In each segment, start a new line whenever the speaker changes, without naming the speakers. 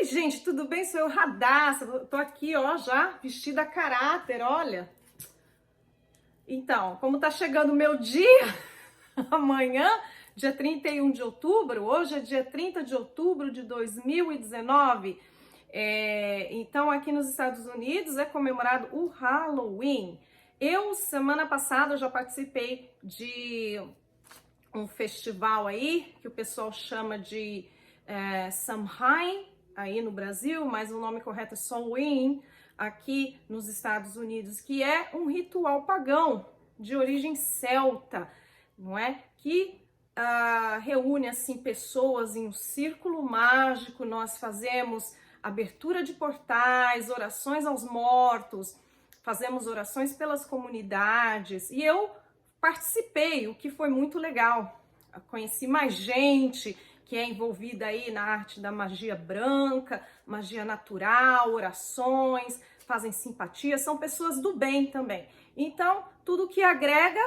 Oi, gente, tudo bem? Sou eu, Radassa. Tô aqui, ó, já vestida a caráter, olha. Então, como tá chegando o meu dia, amanhã, dia 31 de outubro, hoje é dia 30 de outubro de 2019. Então, aqui nos Estados Unidos é comemorado o Halloween. Eu, semana passada, já participei de um festival aí, que o pessoal chama de Samhain, aí no Brasil, mas o nome correto é Samhain, aqui nos Estados Unidos, que é um ritual pagão de origem celta, não é? Que reúne, assim, pessoas em um círculo mágico. Nós fazemos abertura de portais, orações aos mortos, fazemos orações pelas comunidades, e eu participei, o que foi muito legal. Eu conheci mais gente que é envolvida aí na arte da magia branca, magia natural, orações, fazem simpatia, são pessoas do bem também. Então, tudo que agrega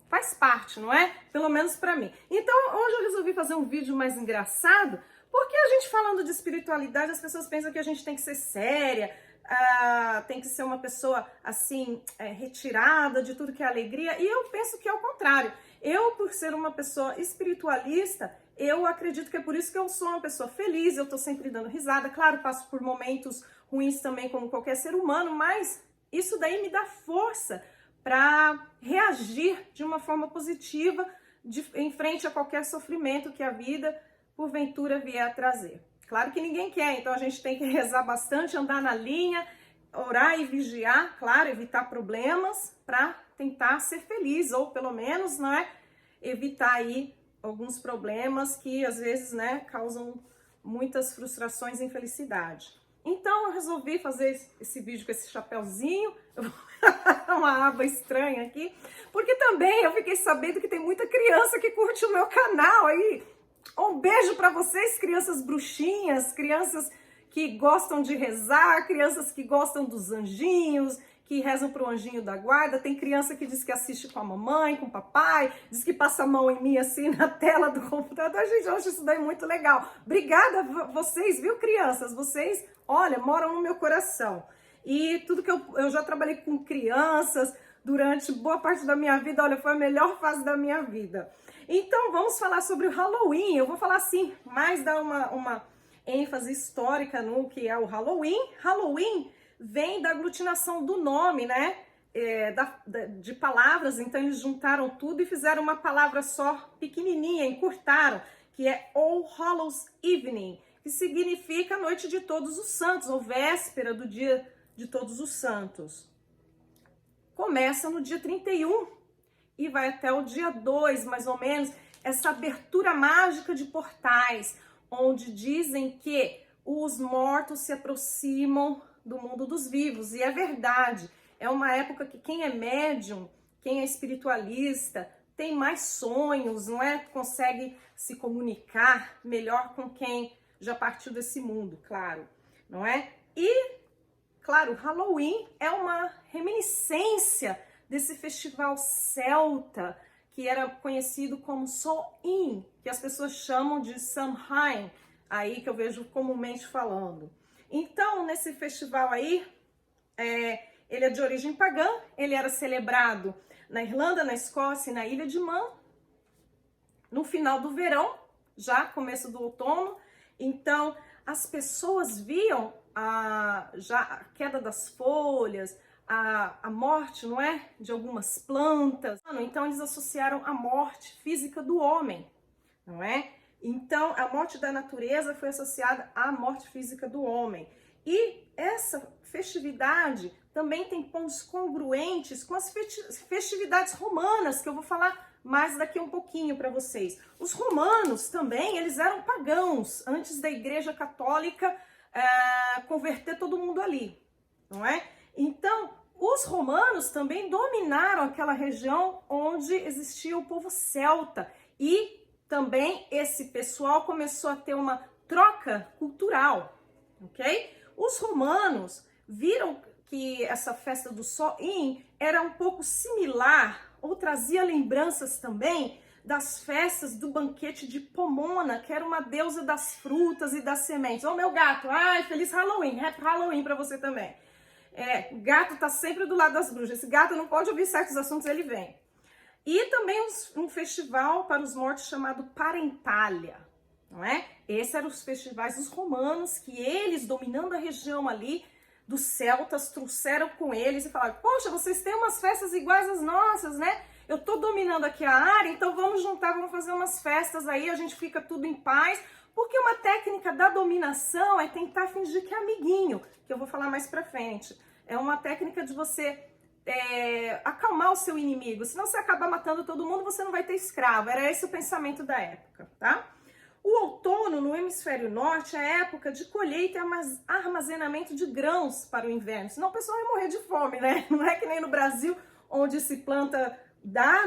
faz parte, não é? Pelo menos para mim. Então, hoje eu resolvi fazer um vídeo mais engraçado, porque a gente falando de espiritualidade, as pessoas pensam que a gente tem que ser séria, tem que ser uma pessoa assim, retirada de tudo que é alegria, e eu penso que é o contrário. Eu, por ser uma pessoa espiritualista, eu acredito que é por isso que eu sou uma pessoa feliz, eu tô sempre dando risada. Claro, passo por momentos ruins também, como qualquer ser humano, mas isso daí me dá força para reagir de uma forma positiva em frente a qualquer sofrimento que a vida, porventura, vier a trazer. Claro que ninguém quer, então a gente tem que rezar bastante, andar na linha, orar e vigiar, claro, evitar problemas para tentar ser feliz, ou pelo menos, né, evitar aí alguns problemas que às vezes, né, causam muitas frustrações e infelicidade. Então eu resolvi fazer esse vídeo com esse chapéuzinho, uma aba estranha aqui, porque também eu fiquei sabendo que tem muita criança que curte o meu canal aí. Um beijo para vocês, crianças bruxinhas, crianças que gostam de rezar, crianças que gostam dos anjinhos, que rezam pro anjinho da guarda. Tem criança que diz que assiste com a mamãe, com o papai, diz que passa a mão em mim assim na tela do computador. Gente, eu acho isso daí muito legal. Obrigada a vocês, viu, crianças? Vocês, olha, moram no meu coração. E tudo que eu já trabalhei com crianças durante boa parte da minha vida, olha, foi a melhor fase da minha vida. Então, vamos falar sobre o Halloween. Eu vou falar assim, mais dar uma ênfase histórica no que é o Halloween. Halloween vem da aglutinação do nome, né? De palavras, então eles juntaram tudo e fizeram uma palavra só, pequenininha, encurtaram, que é All Hallows Evening, que significa Noite de Todos os Santos, ou véspera do Dia de Todos os Santos. Começa no dia 31 e vai até o dia 2, mais ou menos, essa abertura mágica de portais, onde dizem que os mortos se aproximam do mundo dos vivos. E é verdade, é uma época que quem é médium, quem é espiritualista, tem mais sonhos, não é? Consegue se comunicar melhor com quem já partiu desse mundo, claro, não é? E, claro, Halloween é uma reminiscência desse festival celta, que era conhecido como Samhain, que as pessoas chamam de Samhain, aí que eu vejo comumente falando. Então, nesse festival aí, ele é de origem pagã, ele era celebrado na Irlanda, na Escócia e na Ilha de Man, no final do verão, já começo do outono. Então, as pessoas viam já a queda das folhas, a morte, não é? De algumas plantas. Então, eles associaram a morte física do homem, não é? Então, a morte da natureza foi associada à morte física do homem. E essa festividade também tem pontos congruentes com as festividades romanas, que eu vou falar mais daqui a um pouquinho para vocês. Os romanos também, eles eram pagãos, antes da Igreja Católica converter todo mundo ali, não é? Então, os romanos também dominaram aquela região onde existia o povo celta, e também esse pessoal começou a ter uma troca cultural, ok? Os romanos viram que essa festa do Samhain era um pouco similar, ou trazia lembranças também das festas do banquete de Pomona, que era uma deusa das frutas e das sementes. Ô, meu gato, ai, feliz Halloween, Happy Halloween pra você também. O gato tá sempre do lado das bruxas. Esse gato não pode ouvir certos assuntos, ele vem. E também um festival para os mortos chamado Parentalia, não é? Esses eram os festivais dos romanos, que eles, dominando a região ali dos celtas, trouxeram com eles e falaram, poxa, vocês têm umas festas iguais às nossas, né? Eu tô dominando aqui a área, então vamos juntar, vamos fazer umas festas aí, a gente fica tudo em paz, porque uma técnica da dominação é tentar fingir que é amiguinho, que eu vou falar mais pra frente. É uma técnica de você acalmar o seu inimigo, senão você acaba matando todo mundo, você não vai ter escravo. Era esse o pensamento da época, tá? O outono no hemisfério norte é a época de colheita e armazenamento de grãos para o inverno, senão o pessoal vai morrer de fome, né? Não é que nem no Brasil, onde se planta,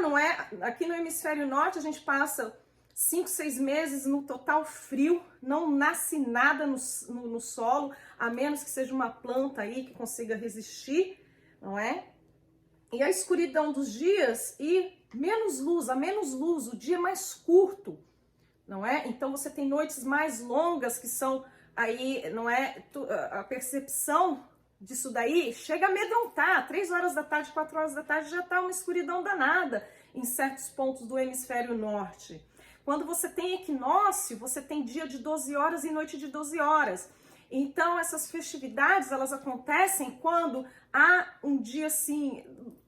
não é? Aqui no hemisfério norte a gente passa 5, 6 meses no total frio, não nasce nada no solo, a menos que seja uma planta aí que consiga resistir, não é? E a escuridão dos dias e menos luz, o dia é mais curto, não é? Então você tem noites mais longas que são aí, não é? A percepção disso daí chega a amedrontar. 3 horas da tarde, 4 horas da tarde já tá uma escuridão danada em certos pontos do hemisfério norte. Quando você tem equinócio, você tem dia de 12 horas e noite de 12 horas. Então, essas festividades, elas acontecem quando há um dia assim,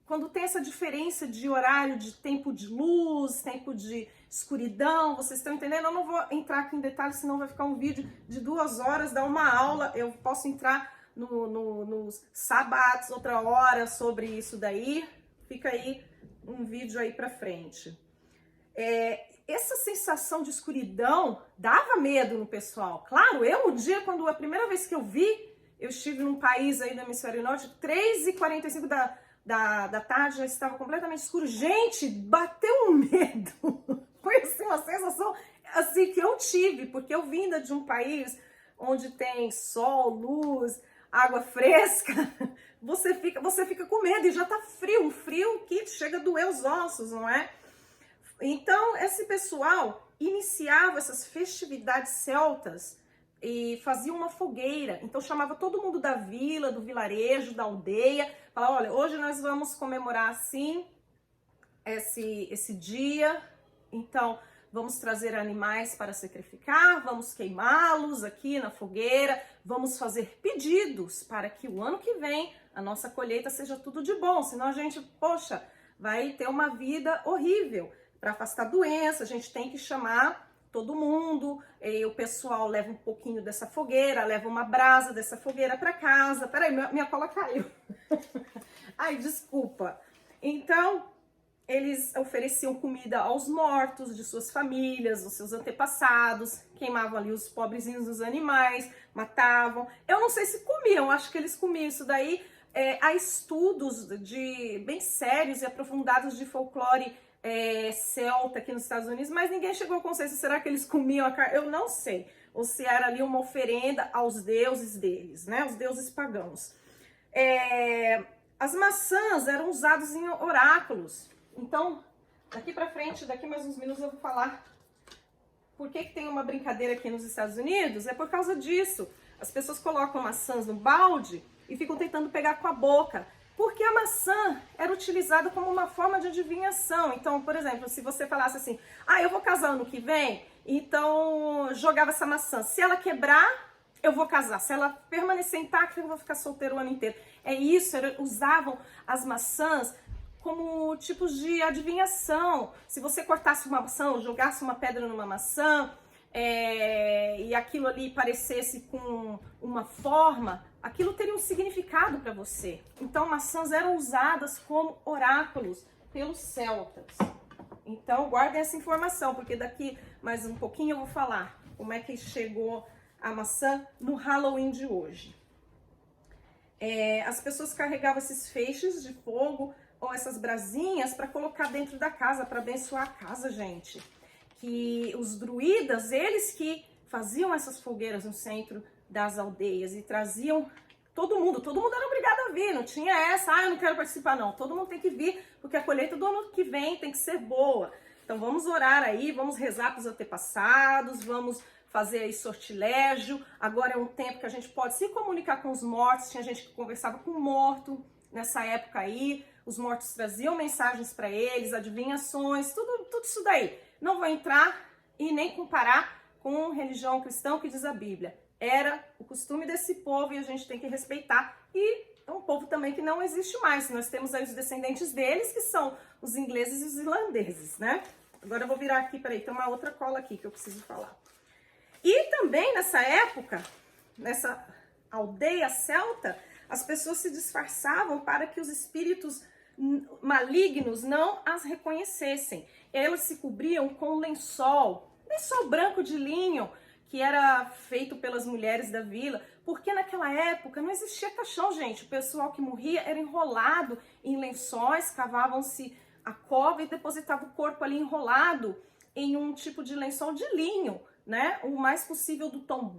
quando tem essa diferença de horário, de tempo de luz, tempo de escuridão, vocês estão entendendo? Eu não vou entrar aqui em detalhes, senão vai ficar um vídeo de 2 horas, dar uma aula, eu posso entrar nos sabatos, outra hora sobre isso daí, fica aí um vídeo aí pra frente. Essa sensação de escuridão dava medo no pessoal. Claro, um dia, quando a primeira vez que eu vi, eu estive num país aí do hemisfério norte, 3h45 da tarde, já estava completamente escuro. Gente, bateu um medo. Foi assim, uma sensação assim, que eu tive, porque eu vinda de um país onde tem sol, luz, água fresca, você fica com medo e já tá frio, um frio que chega a doer os ossos, não é? Então, esse pessoal iniciava essas festividades celtas e fazia uma fogueira. Então, chamava todo mundo da vila, do vilarejo, da aldeia. Falava, olha, hoje nós vamos comemorar assim esse dia. Então, vamos trazer animais para sacrificar, vamos queimá-los aqui na fogueira. Vamos fazer pedidos para que o ano que vem a nossa colheita seja tudo de bom. Senão a gente, poxa, vai ter uma vida horrível. Para afastar doença, a gente tem que chamar todo mundo, e o pessoal leva um pouquinho dessa fogueira, leva uma brasa dessa fogueira para casa. Peraí, minha cola caiu. Ai, desculpa. Então, eles ofereciam comida aos mortos de suas famílias, dos seus antepassados, queimavam ali os pobrezinhos dos animais, matavam. Eu não sei se comiam, acho que eles comiam isso daí. Há estudos bem sérios e aprofundados de folclore celta aqui nos Estados Unidos, mas ninguém chegou ao consenso, será que eles comiam a carne? Eu não sei, ou se era ali uma oferenda aos deuses deles, né, os deuses pagãos. As maçãs eram usadas em oráculos, então, daqui pra frente, daqui mais uns minutos eu vou falar por que tem uma brincadeira aqui nos Estados Unidos, é por causa disso. As pessoas colocam maçãs no balde e ficam tentando pegar com a boca, porque a maçã era utilizada como uma forma de adivinhação. Então, por exemplo, se você falasse assim, eu vou casar ano que vem, então jogava essa maçã. Se ela quebrar, eu vou casar. Se ela permanecer intacta, eu vou ficar solteiro o ano inteiro. Usavam as maçãs como tipos de adivinhação. Se você cortasse uma maçã ou jogasse uma pedra numa maçã, e aquilo ali parecesse com uma forma, aquilo teria um significado para você. Então, maçãs eram usadas como oráculos pelos celtas. Então, guardem essa informação, porque daqui mais um pouquinho eu vou falar como é que chegou a maçã no Halloween de hoje. As pessoas carregavam esses feixes de fogo ou essas brasinhas para colocar dentro da casa, para abençoar a casa, gente. Que os druidas, eles que faziam essas fogueiras no centro das aldeias e traziam todo mundo era obrigado a vir, não tinha essa, eu não quero participar não, todo mundo tem que vir, porque a colheita do ano que vem tem que ser boa. Então vamos orar aí, vamos rezar para os antepassados, vamos fazer aí sortilégio. Agora é um tempo que a gente pode se comunicar com os mortos. Tinha gente que conversava com o morto nessa época aí. Os mortos traziam mensagens para eles, adivinhações, tudo isso daí. Não vou entrar e nem comparar com religião cristã que diz a Bíblia. Era o costume desse povo e a gente tem que respeitar. E é um povo também que não existe mais. Nós temos aí os descendentes deles, que são os ingleses e os irlandeses, né? Agora eu vou virar aqui, peraí, tem uma outra cola aqui que eu preciso falar. E também nessa época, nessa aldeia celta, as pessoas se disfarçavam para que os espíritos malignos não as reconhecessem. Elas se cobriam com lençol branco de linho, que era feito pelas mulheres da vila, porque naquela época não existia caixão, gente. O pessoal que morria era enrolado em lençóis, cavavam-se a cova e depositava o corpo ali enrolado em um tipo de lençol de linho, né? O mais possível do tom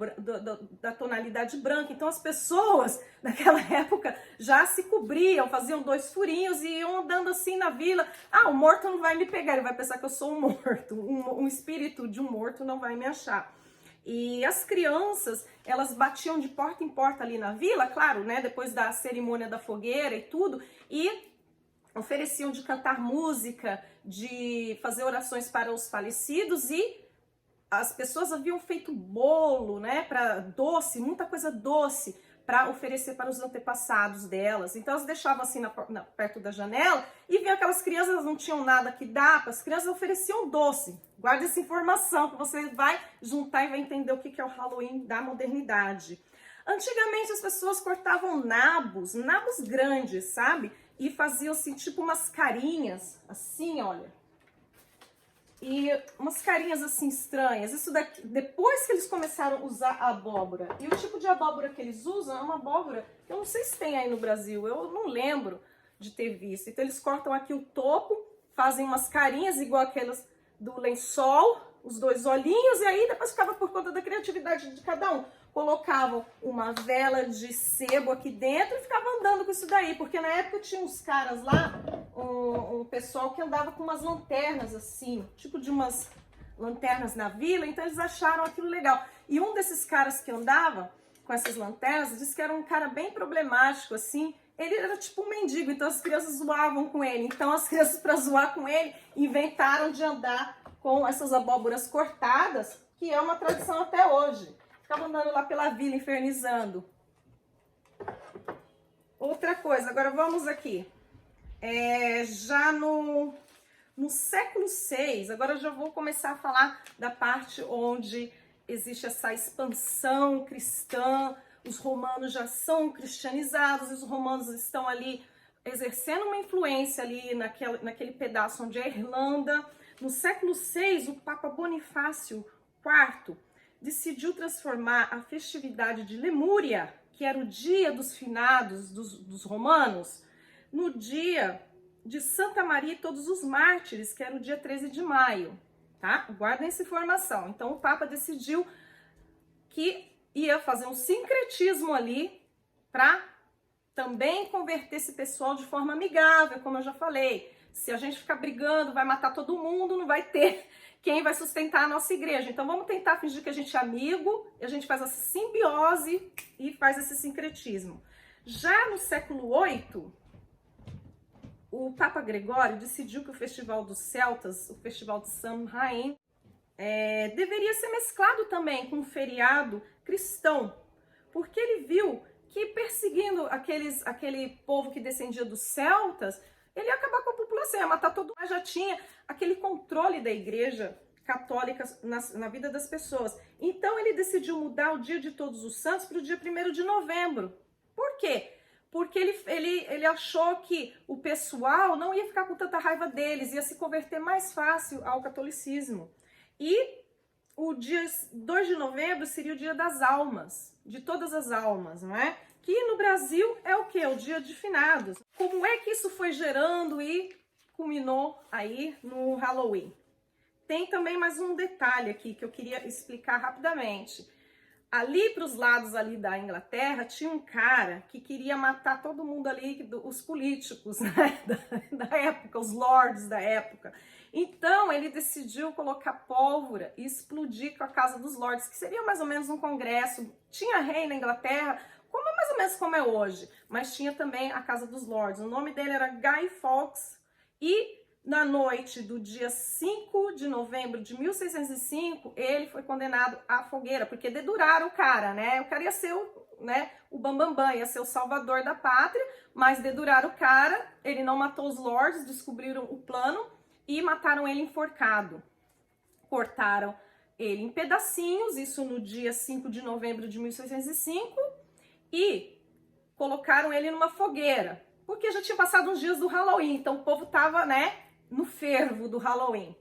da tonalidade branca. Então as pessoas naquela época já se cobriam, faziam 2 furinhos e iam andando assim na vila. Ah, o morto não vai me pegar, ele vai pensar que eu sou um morto. Um espírito de um morto não vai me achar. E as crianças, elas batiam de porta em porta ali na vila, claro, né? Depois da cerimônia da fogueira e tudo, e ofereciam de cantar música, de fazer orações para os falecidos, e as pessoas haviam feito bolo, né, para doce, muita coisa doce, para oferecer para os antepassados delas. Então elas deixavam assim perto da janela e viam aquelas crianças, elas não tinham nada que dar, as crianças ofereciam doce. Guarda essa informação que você vai juntar e vai entender o que é o Halloween da modernidade. Antigamente as pessoas cortavam nabos grandes, sabe? E faziam assim, tipo umas carinhas, assim, olha. E umas carinhas assim estranhas. Isso daqui, depois que eles começaram a usar a abóbora. E o tipo de abóbora que eles usam é uma abóbora que eu não sei se tem aí no Brasil, eu não lembro de ter visto. Então eles cortam aqui o topo, fazem umas carinhas igual aquelas do lençol, os 2 olhinhos, e aí depois ficava por conta da criatividade de cada um. Colocavam uma vela de sebo aqui dentro e ficavam andando com isso daí, porque na época tinha uns caras lá, um pessoal que andava com umas lanternas assim, tipo de umas lanternas na vila, então eles acharam aquilo legal. E um desses caras que andava com essas lanternas disse que era um cara bem problemático, assim, ele era tipo um mendigo, então as crianças zoavam com ele. Então as crianças, para zoar com ele, inventaram de andar com essas abóboras cortadas, que é uma tradição até hoje. Ficavam andando lá pela vila, infernizando. Outra coisa, agora vamos aqui. Já no século VI, agora eu já vou começar a falar da parte onde existe essa expansão cristã. Os romanos já são cristianizados, os romanos estão ali exercendo uma influência ali naquele pedaço onde é a Irlanda. No século VI, o Papa Bonifácio IV decidiu transformar a festividade de Lemúria, que era o dia dos finados dos romanos, no dia de Santa Maria e todos os mártires, que era o dia 13 de maio, tá? Guardem essa informação. Então o Papa decidiu que ia fazer um sincretismo ali para também converter esse pessoal de forma amigável, como eu já falei. Se a gente ficar brigando, vai matar todo mundo, não vai ter quem vai sustentar a nossa igreja. Então vamos tentar fingir que a gente é amigo, a gente faz essa simbiose e faz esse sincretismo. Já no século VIII, o Papa Gregório decidiu que o Festival dos Celtas, o Festival de Samhain, deveria ser mesclado também com um feriado cristão, porque ele viu que perseguindo aquele povo que descendia dos celtas, ele ia acabar com a população, ia matar todo mundo. Mas já tinha aquele controle da igreja católica na vida das pessoas. Então ele decidiu mudar o dia de Todos os Santos para o dia 1º de novembro. Por quê? Porque ele achou que o pessoal não ia ficar com tanta raiva deles, ia se converter mais fácil ao catolicismo. E o dia 2 de novembro seria o dia das almas, de todas as almas, não é? Que no Brasil é o quê? O dia de finados. Como é que isso foi gerando e culminou aí no Halloween? Tem também mais um detalhe aqui que eu queria explicar rapidamente. Ali para os lados ali da Inglaterra, tinha um cara que queria matar todo mundo ali, os políticos, né, da época, os lords da época. Então ele decidiu colocar pólvora e explodir com a Casa dos Lordes, que seria mais ou menos um congresso. Tinha rei na Inglaterra, mais ou menos como é hoje, mas tinha também a Casa dos Lordes. O nome dele era Guy Fawkes e na noite do dia 5 de novembro de 1605, ele foi condenado à fogueira, porque deduraram o cara, né? O cara ia ser o bambambam, ia ser o salvador da pátria, mas deduraram o cara, ele não matou os lords, descobriram o plano e mataram ele enforcado. Cortaram ele em pedacinhos, isso no dia 5 de novembro de 1605, e colocaram ele numa fogueira, porque já tinha passado uns dias do Halloween, então o povo tava, no fervo do Halloween.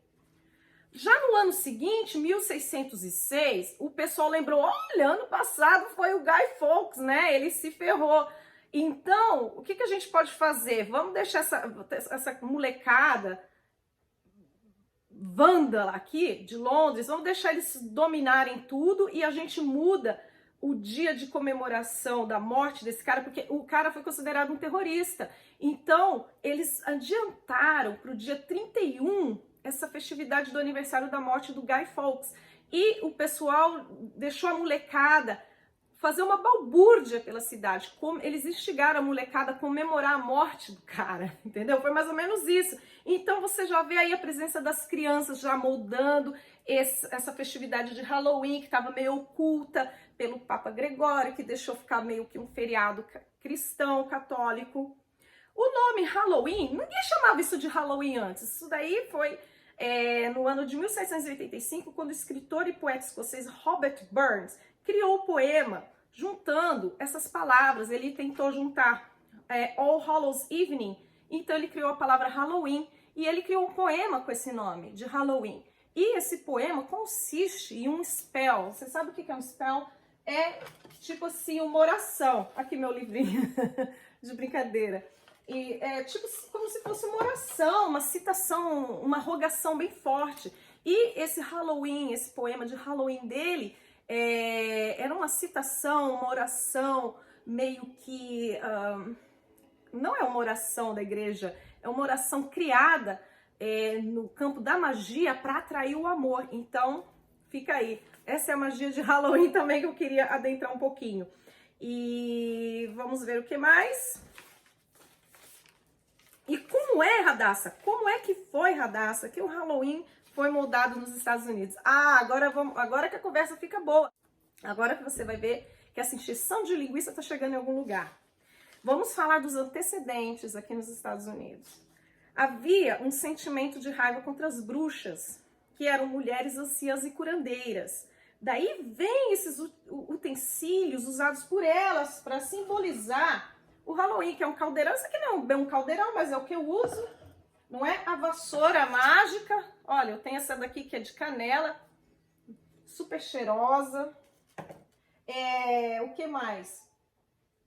Já no ano seguinte, 1606, o pessoal lembrou, olha, ano passado foi o Guy Fawkes, né? Ele se ferrou. Então, o que a gente pode fazer? Vamos deixar essa molecada vândala aqui de Londres, vamos deixar eles dominarem tudo e a gente muda o dia de comemoração da morte desse cara, porque o cara foi considerado um terrorista. Então, eles adiantaram para o dia 31 essa festividade do aniversário da morte do Guy Fawkes. E o pessoal deixou a molecada fazer uma balbúrdia pela cidade. Eles instigaram a molecada a comemorar a morte do cara, entendeu? Foi mais ou menos isso. Então você já vê aí a presença das crianças já moldando essa festividade de Halloween, que estava meio oculta pelo Papa Gregório, que deixou ficar meio que um feriado cristão, católico. O nome Halloween, ninguém chamava isso de Halloween antes. Isso daí foi no ano de 1785, quando o escritor e poeta escocês Robert Burns criou o poema juntando essas palavras. Ele tentou juntar All Hallows Evening, então ele criou a palavra Halloween e ele criou um poema com esse nome, de Halloween. E esse poema consiste em um spell. Você sabe o que é um spell? É tipo assim, uma oração. Aqui meu livrinho de brincadeira. E é tipo como se fosse uma oração, uma citação, uma rogação bem forte. E esse Halloween, esse poema de Halloween dele, era uma citação, uma oração meio que... não é uma oração da igreja, é uma oração criada no campo da magia para atrair o amor. Então, fica aí. Essa é a magia de Halloween também que eu queria adentrar um pouquinho. E vamos ver o que mais. E como é, Radassa? Como é que foi, Radassa, que o Halloween foi moldado nos Estados Unidos? Agora que a conversa fica boa. Agora que você vai ver que essa encheção de linguiça está chegando em algum lugar. Vamos falar dos antecedentes aqui nos Estados Unidos. Havia um sentimento de raiva contra as bruxas, que eram mulheres anciãs e curandeiras. Daí vem esses utensílios usados por elas para simbolizar o Halloween, que é um caldeirão. Isso aqui não é um caldeirão, mas é o que eu uso. Não é a vassoura mágica. Olha, eu tenho essa daqui que é de canela, super cheirosa. O que mais?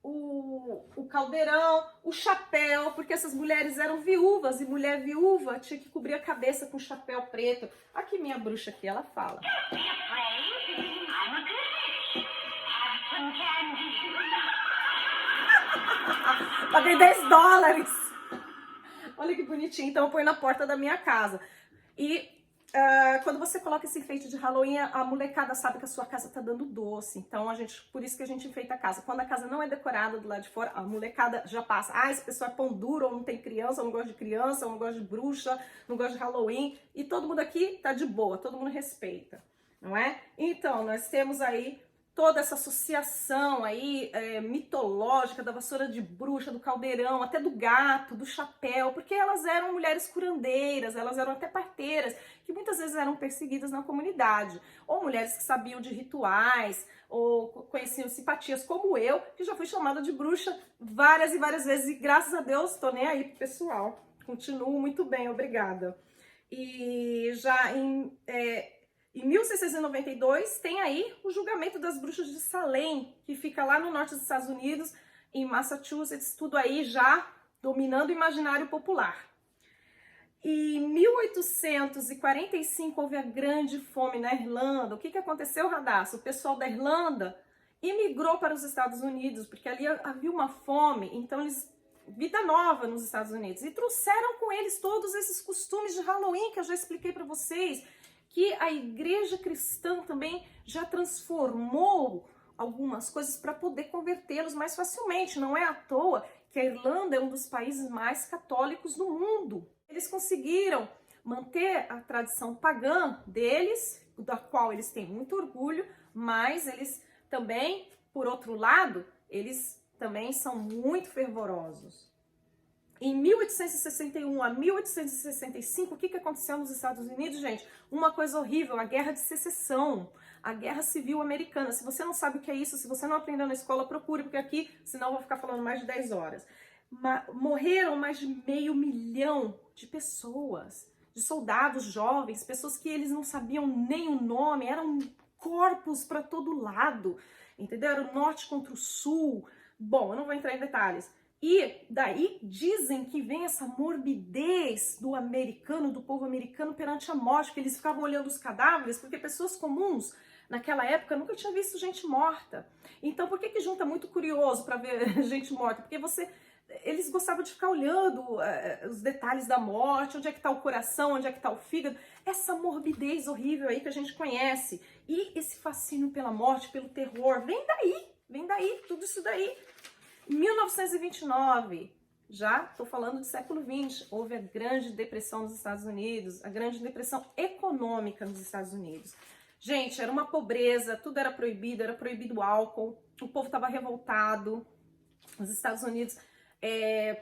O caldeirão, o chapéu, porque essas mulheres eram viúvas e mulher viúva tinha que cobrir a cabeça com chapéu preto. Aqui minha bruxa aqui, ela fala. Paguei $10. Olha que bonitinho. Então eu ponho na porta da minha casa. E quando você coloca esse enfeite de Halloween, a molecada sabe que a sua casa tá dando doce. Então, por isso que a gente enfeita a casa. Quando a casa não é decorada do lado de fora, a molecada já passa. Esse pessoal é pão duro, ou não tem criança, ou não gosta de criança, ou não gosta de bruxa, não gosta de Halloween. E todo mundo aqui tá de boa, todo mundo respeita, não é? Então, nós temos aí toda essa associação aí mitológica da vassoura de bruxa, do caldeirão, até do gato, do chapéu, porque elas eram mulheres curandeiras, elas eram até parteiras, que muitas vezes eram perseguidas na comunidade, ou mulheres que sabiam de rituais, ou conheciam simpatias, como eu, que já fui chamada de bruxa várias e várias vezes, e graças a Deus tô nem aí pro pessoal, continuo muito bem, obrigada. E já em 1692 tem aí o julgamento das bruxas de Salem, que fica lá no norte dos Estados Unidos, em Massachusetts, tudo aí já dominando o imaginário popular. E em 1845 houve a grande fome na Irlanda. O que aconteceu, Radassa? O pessoal da Irlanda imigrou para os Estados Unidos, porque ali havia uma fome, então eles vida nova nos Estados Unidos e trouxeram com eles todos esses costumes de Halloween que eu já expliquei para vocês, que a igreja cristã também já transformou algumas coisas para poder convertê-los mais facilmente. Não é à toa que a Irlanda é um dos países mais católicos do mundo. Eles conseguiram manter a tradição pagã deles, da qual eles têm muito orgulho, mas eles também, por outro lado, eles também são muito fervorosos. Em 1861 a 1865, o que aconteceu nos Estados Unidos, gente? Uma coisa horrível, a Guerra de Secessão, a Guerra Civil Americana. Se você não sabe o que é isso, se você não aprendeu na escola, procure, porque aqui, senão eu vou ficar falando mais de 10 horas. Morreram mais de 500 mil de pessoas, de soldados jovens, pessoas que eles não sabiam nem o nome, eram corpos para todo lado, entendeu? Era o norte contra o sul. Bom, eu não vou entrar em detalhes. E daí dizem que vem essa morbidez do americano, do povo americano perante a morte, porque eles ficavam olhando os cadáveres, porque pessoas comuns naquela época nunca tinham visto gente morta. Então por que junta muito curioso para ver gente morta? Porque eles gostavam de ficar olhando os detalhes da morte, onde é que está o coração, onde é que está o fígado, essa morbidez horrível aí que a gente conhece. E esse fascínio pela morte, pelo terror, vem daí, tudo isso daí. Em 1929, já estou falando do século XX, houve a Grande Depressão nos Estados Unidos, a Grande Depressão econômica nos Estados Unidos. Gente, era uma pobreza, tudo era proibido o álcool, o povo estava revoltado, os Estados Unidos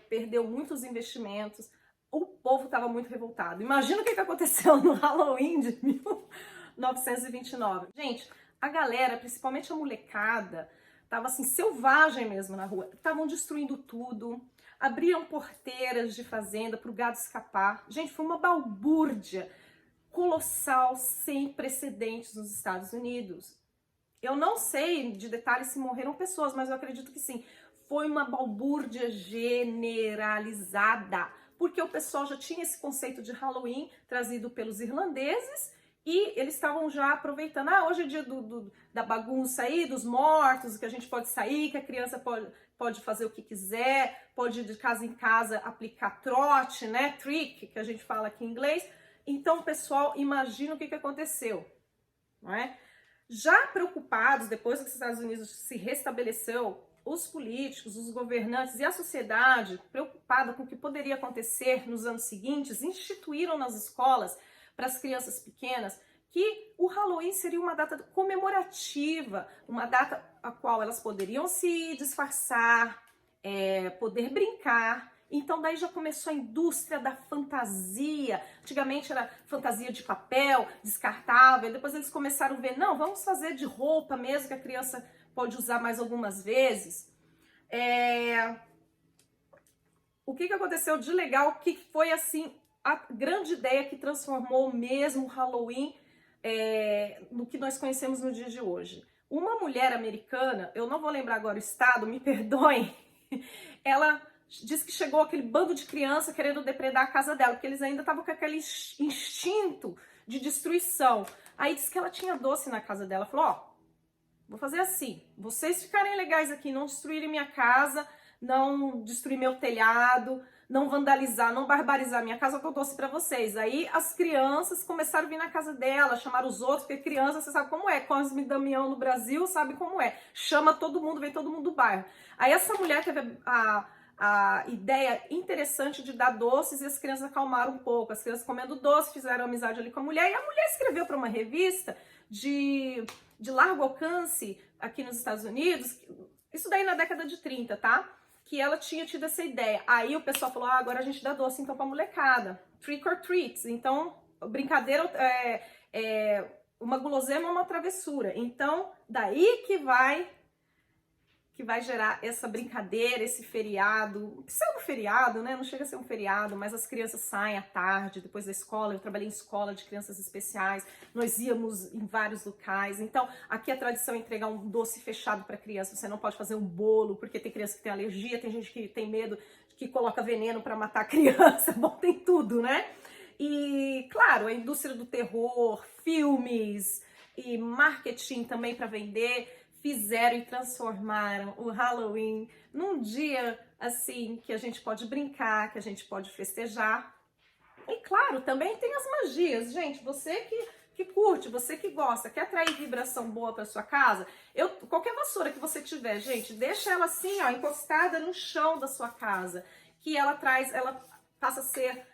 perdeu muitos investimentos, o povo estava muito revoltado. Imagina o que aconteceu no Halloween de 1929. Gente, a galera, principalmente a molecada, tava assim, selvagem mesmo na rua. Estavam destruindo tudo, abriam porteiras de fazenda para o gado escapar. Gente, foi uma balbúrdia colossal, sem precedentes nos Estados Unidos. Eu não sei de detalhes se morreram pessoas, mas eu acredito que sim. Foi uma balbúrdia generalizada, porque o pessoal já tinha esse conceito de Halloween trazido pelos irlandeses, e eles estavam já aproveitando, hoje é dia da bagunça aí, dos mortos, que a gente pode sair, que a criança pode fazer o que quiser, pode ir de casa em casa aplicar trote, né, trick, que a gente fala aqui em inglês. Então, pessoal, imagina o que aconteceu, não é? Já preocupados, depois que os Estados Unidos se restabeleceu, os políticos, os governantes e a sociedade, preocupada com o que poderia acontecer nos anos seguintes, instituíram nas escolas para as crianças pequenas que o Halloween seria uma data comemorativa, uma data a qual elas poderiam se disfarçar, poder brincar. Então daí já começou a indústria da fantasia. Antigamente era fantasia de papel, descartável, depois eles começaram a ver, não, vamos fazer de roupa mesmo, que a criança pode usar mais algumas vezes. O que aconteceu de legal, que foi assim a grande ideia que transformou mesmo o Halloween no que nós conhecemos no dia de hoje. Uma mulher americana, eu não vou lembrar agora o estado, me perdoem, ela disse que chegou aquele bando de criança querendo depredar a casa dela, porque eles ainda estavam com aquele instinto de destruição. Aí disse que ela tinha doce na casa dela, falou, vou fazer assim, vocês ficarem legais aqui, não destruírem minha casa, não destruir meu telhado, não vandalizar, não barbarizar minha casa, eu dou doce pra vocês. Aí as crianças começaram a vir na casa dela, chamaram os outros, porque criança, você sabe como é, Cosme e Damião no Brasil, sabe como é, chama todo mundo, vem todo mundo do bairro. Aí essa mulher teve a ideia interessante de dar doces e as crianças acalmaram um pouco, as crianças comendo doce, fizeram amizade ali com a mulher, e a mulher escreveu para uma revista de largo alcance aqui nos Estados Unidos, isso daí na década de 30, tá? Que ela tinha tido essa ideia. Aí o pessoal falou, agora a gente dá doce então pra molecada. Trick or treats. Então, brincadeira uma guloseima ou uma travessura. Então, daí que vai gerar essa brincadeira, esse feriado, pseudo-feriado, né? Não chega a ser um feriado, mas as crianças saem à tarde, depois da escola. Eu trabalhei em escola de crianças especiais, nós íamos em vários locais. Então, aqui a tradição é entregar um doce fechado para criança. Você não pode fazer um bolo, porque tem criança que tem alergia, tem gente que tem medo, que coloca veneno para matar a criança. Bom, tem tudo, né? E, claro, a indústria do terror, filmes e marketing também para vender, fizeram e transformaram o Halloween num dia assim que a gente pode brincar, que a gente pode festejar. E claro, também tem as magias, gente. Você que curte, você que gosta, quer atrair vibração boa para sua casa, qualquer vassoura que você tiver, gente, deixa ela assim, ó, encostada no chão da sua casa, que ela passa a ser,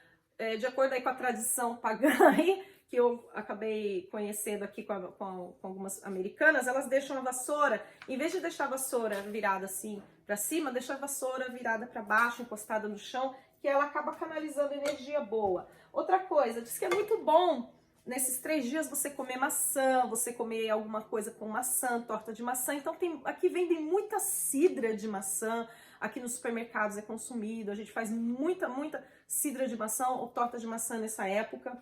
de acordo aí com a tradição pagã aí, que eu acabei conhecendo aqui com algumas americanas, elas deixam a vassoura, em vez de deixar a vassoura virada assim para cima, deixa a vassoura virada para baixo, encostada no chão, que ela acaba canalizando energia boa. Outra coisa, diz que é muito bom nesses 3 dias você comer maçã, você comer alguma coisa com maçã, torta de maçã. Então aqui vendem muita cidra de maçã, aqui nos supermercados é consumido, a gente faz muita cidra de maçã ou torta de maçã nessa época.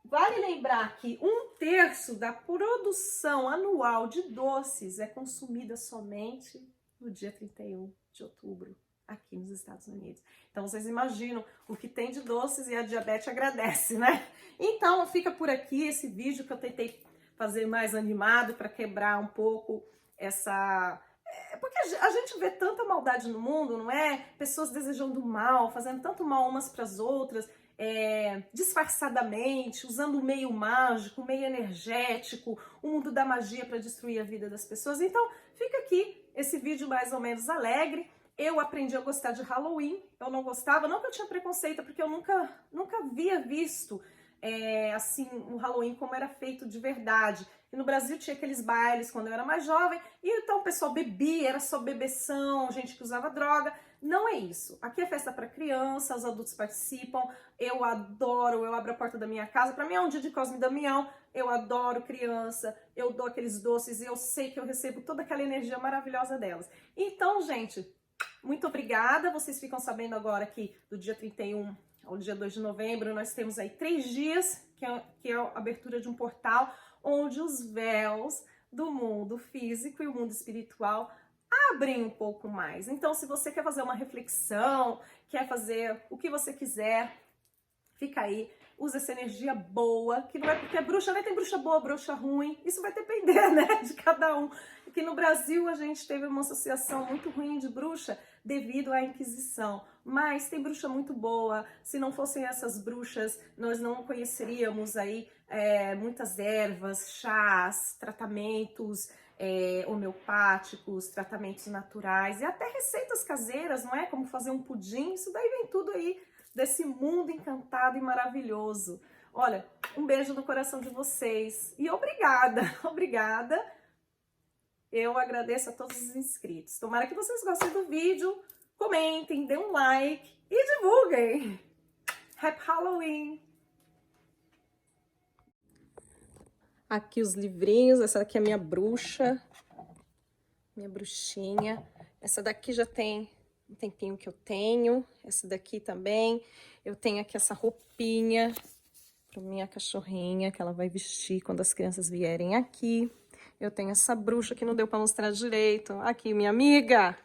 Vale lembrar que 1/3 da produção anual de doces é consumida somente no dia 31 de outubro, aqui nos Estados Unidos. Então vocês imaginam o que tem de doces e a diabetes agradece, né? Então fica por aqui esse vídeo que eu tentei fazer mais animado para quebrar um pouco essa... Porque a gente vê tanta maldade no mundo, não é? Pessoas desejando mal, fazendo tanto mal umas para as outras, disfarçadamente, usando o meio mágico, o meio energético, o mundo da magia para destruir a vida das pessoas. Então fica aqui esse vídeo mais ou menos alegre. Eu aprendi a gostar de Halloween, eu não gostava, não que eu tinha preconceito, porque eu nunca havia visto assim, o Halloween como era feito de verdade. E no Brasil tinha aqueles bailes quando eu era mais jovem, e então o pessoal bebia, era só bebeção, gente que usava droga. Não é isso. Aqui é festa para criança, os adultos participam, eu adoro, eu abro a porta da minha casa, para mim é um dia de Cosme e Damião, eu adoro criança, eu dou aqueles doces e eu sei que eu recebo toda aquela energia maravilhosa delas. Então, gente, muito obrigada, vocês ficam sabendo agora que do dia 31 ao dia 2 de novembro nós temos aí 3 dias, que é a abertura de um portal onde os véus do mundo físico e o mundo espiritual abrem um pouco mais. Então, se você quer fazer uma reflexão, quer fazer o que você quiser, fica aí, usa essa energia boa, que não é porque é bruxa, né? Tem bruxa boa, bruxa ruim, isso vai depender, né, de cada um. Aqui no Brasil a gente teve uma associação muito ruim de bruxa devido à Inquisição, mas tem bruxa muito boa. Se não fossem essas bruxas, nós não conheceríamos aí muitas ervas, chás, tratamentos homeopáticos, tratamentos naturais e até receitas caseiras, não é? Como fazer um pudim, isso daí vem tudo aí desse mundo encantado e maravilhoso. Olha, um beijo no coração de vocês e obrigada, obrigada. Eu agradeço a todos os inscritos. Tomara que vocês gostem do vídeo, comentem, dêem um like e divulguem. Happy Halloween! Aqui os livrinhos, essa daqui é a minha bruxa, minha bruxinha. Essa daqui já tem um tempinho que eu tenho, essa daqui também. Eu tenho aqui essa roupinha para minha cachorrinha, que ela vai vestir quando as crianças vierem aqui. Eu tenho essa bruxa que não deu para mostrar direito. Aqui, minha amiga.